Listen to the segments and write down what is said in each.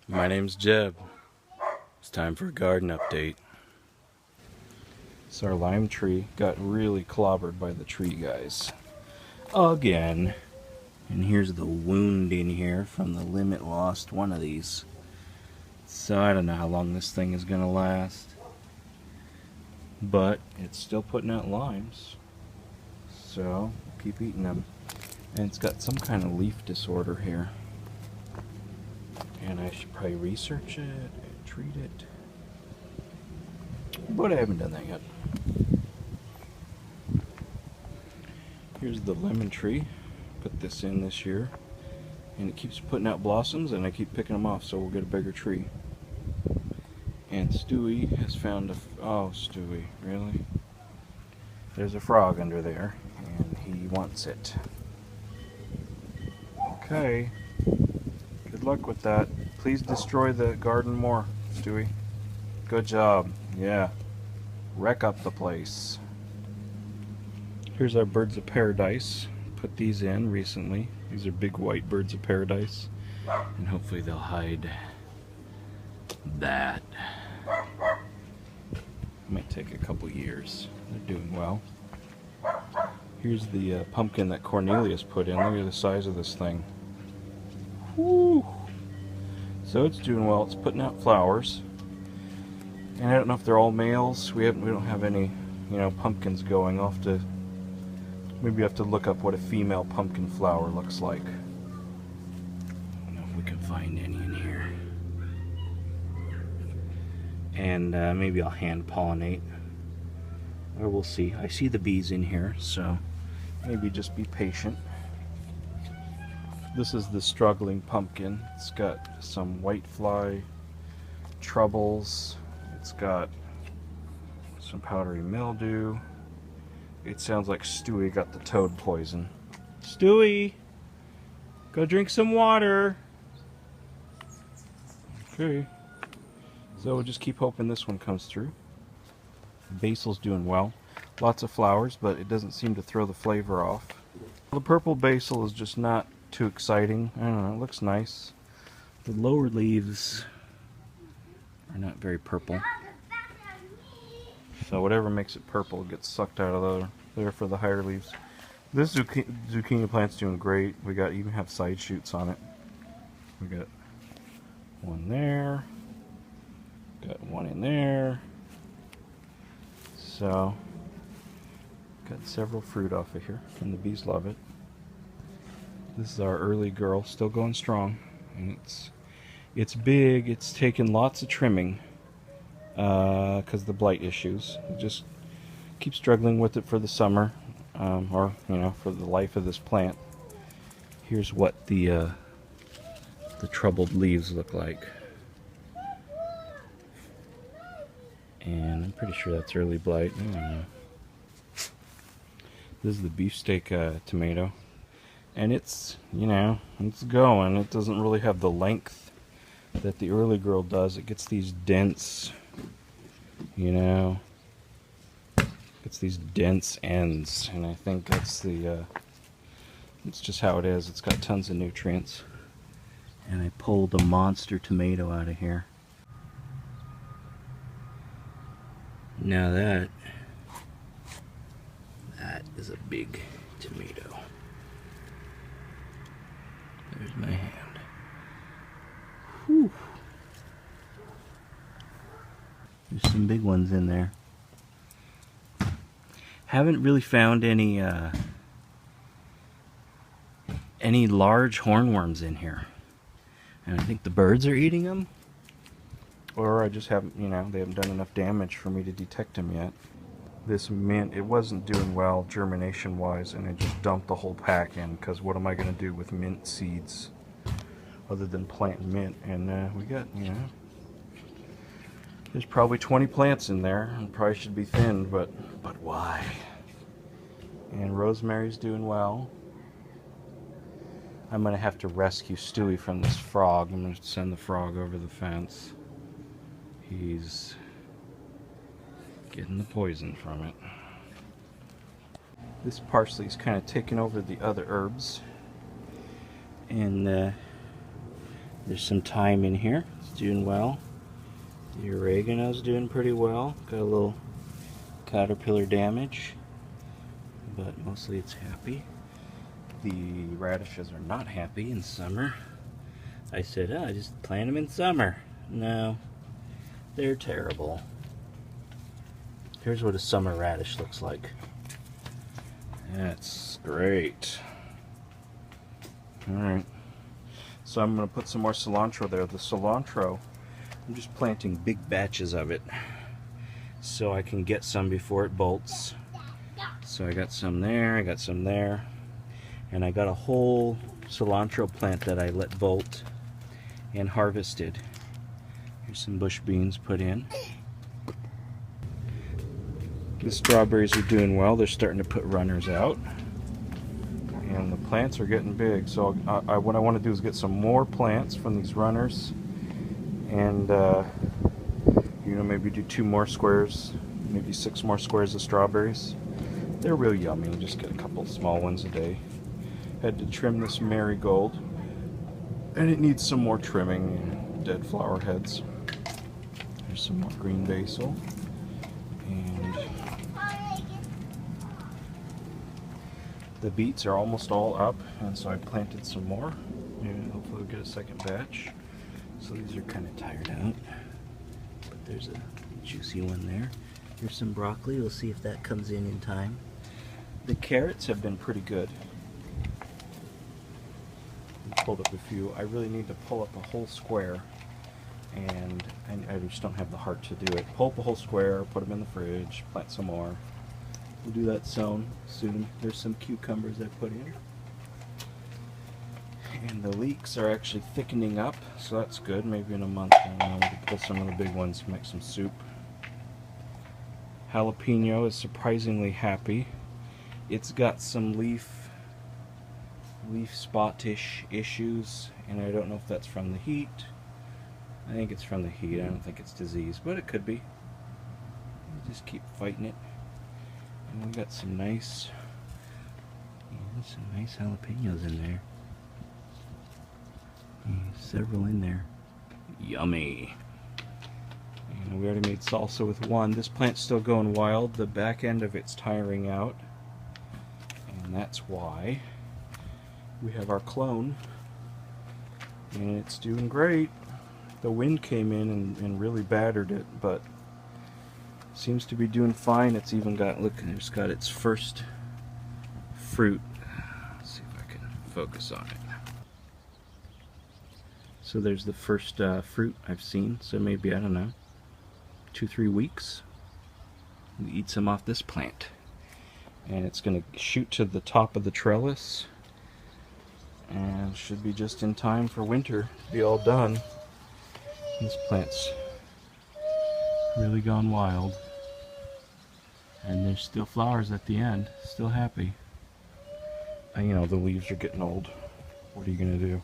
My name's Jeb. It's time for a garden update. So our lime tree got really clobbered by the tree guys. Again. And here's the wound in here from the limb it lost one of these. So I don't know how long this thing is going to last. But it's still putting out limes. So keep eating them. And it's got some kind of leaf disorder here. And I should probably research it and treat it. But I haven't done that yet. Here's the lemon tree. Put this in this year. And it keeps putting out blossoms and I keep picking them off so we'll get a bigger tree. And Stewie has found a... Oh, Stewie, really? There's a frog under there and he wants it. Okay. Good luck with that. Please destroy the garden more, Stewie. Good job. Yeah. Wreck up the place. Here's our birds of paradise. Put these in recently. These are big white birds of paradise. And hopefully they'll hide that. Might take a couple years. They're doing well. Here's the pumpkin that Cornelius put in. Look at the size of this thing. Woo! So it's doing well. It's putting out flowers. And I don't know if they're all males. We don't have any, pumpkins going. I'll have to maybe have to look up what a female pumpkin flower looks like. I don't know if we can find any in here. And maybe I'll hand pollinate. Or we'll see. I see the bees in here, so maybe just be patient. This is the struggling pumpkin. It's got some whitefly troubles. It's got some powdery mildew. It sounds like Stewie got the toad poison. Stewie! Go drink some water! Okay. So we'll just keep hoping this one comes through. Basil's doing well. Lots of flowers, but it doesn't seem to throw the flavor off. The purple basil is just not too exciting. I don't know, it looks nice. The lower leaves are not very purple. So whatever makes it purple gets sucked out of there for the higher leaves. This zucchini plant's doing great. We even have side shoots on it. We got one there. Got one in there. So got several fruit off of here, and the bees love it. This is our early girl, still going strong, and it's big. It's taken lots of trimming because of the blight issues. We just keep struggling with it for the summer, or for the life of this plant. Here's what the troubled leaves look like, and I'm pretty sure that's early blight. I don't know. This is the beefsteak tomato. And it's, it's going. It doesn't really have the length that the early girl does. It gets these dense, gets these dense ends. And I think that's it's just how it is. It's got tons of nutrients. And I pulled a monster tomato out of here. Now that is a big tomato. There's my hand. Whew. There's some big ones in there. Haven't really found any large hornworms in here. And I think the birds are eating them. Or I just haven't, they haven't done enough damage for me to detect them yet. This mint, it wasn't doing well germination wise, and I just dumped the whole pack in because what am I going to do with mint seeds other than plant mint? And we got, there's probably 20 plants in there and probably should be thinned, but why? And rosemary's doing well. I'm going to have to rescue Stewie from this frog. I'm going to send the frog over the fence. He's getting the poison from it. This parsley's kind of taken over the other herbs, and There's some thyme in here. It's doing well. The oregano's doing pretty well. Got a little caterpillar damage, but mostly it's happy. The radishes are not happy in summer. I said, oh, just plant them in summer. No, they're terrible. Here's what a summer radish looks like. That's great. Alright, so I'm going to put some more cilantro there. The cilantro, I'm just planting big batches of it so I can get some before it bolts. So I got some there, I got some there, and I got a whole cilantro plant that I let bolt and harvested. Here's some bush beans put in. The strawberries are doing well. They're starting to put runners out. And the plants are getting big. So what I want to do is get some more plants from these runners. And, you know, maybe do 2 more squares, maybe 6 more squares of strawberries. They're real yummy. Just get a couple small ones a day. Had to trim this marigold. And it needs some more trimming. Dead flower heads. There's some more green basil. And the beets are almost all up, and so I planted some more. Maybe hopefully we'll get a second batch. So these are kind of tired out, but there's a juicy one there. Here's some broccoli. We'll see if that comes in time. The carrots have been pretty good. I pulled up a few. I really need to pull up a whole square, and I just don't have the heart to do it. Pull up a whole square, put them in the fridge, plant some more. We'll do that soon. There's some cucumbers I put in. And the leeks are actually thickening up, so that's good. Maybe in a month, I don't know, we can pull some of the big ones to make some soup. Jalapeno is surprisingly happy. It's got some leaf spot-ish issues, and I don't know if that's from the heat. I think it's from the heat. I don't think it's disease, but it could be. Just keep fighting it. And we got some nice jalapenos in there. Several in there. Yummy. And we already made salsa with one. This plant's still going wild. The back end of it's tiring out, and that's why we have our clone, and it's doing great. The wind came in and really battered it, but seems to be doing fine. It's even got, look, it's got its first fruit. Let's see if I can focus on it. So there's the first fruit I've seen. So maybe, I don't know, 2-3 weeks. We eat some off this plant. And it's going to shoot to the top of the trellis. And should be just in time for winter to be all done. This plant's really gone wild, and there's still flowers at the end. Still happy. And, you know, the leaves are getting old. What are you gonna do?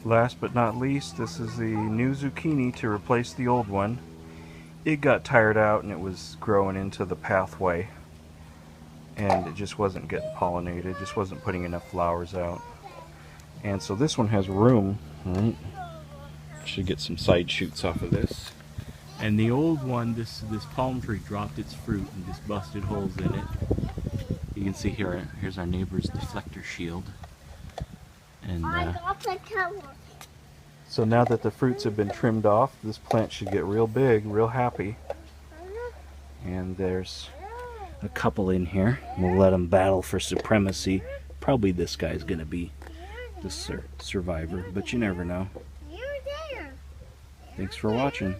Last but not least, this is the new zucchini to replace the old one. It got tired out and it was growing into the pathway, and it just wasn't getting pollinated. It just wasn't putting enough flowers out. And so this one has room, right? Should get some side shoots off of this. And the old one, this palm tree dropped its fruit and just busted holes in it. You can see here, here's our neighbor's deflector shield. And so now that the fruits have been trimmed off, this plant should get real big, real happy. And there's a couple in here. We'll let them battle for supremacy. Probably this guy's gonna be the survivor, but you never know. Thanks for watching.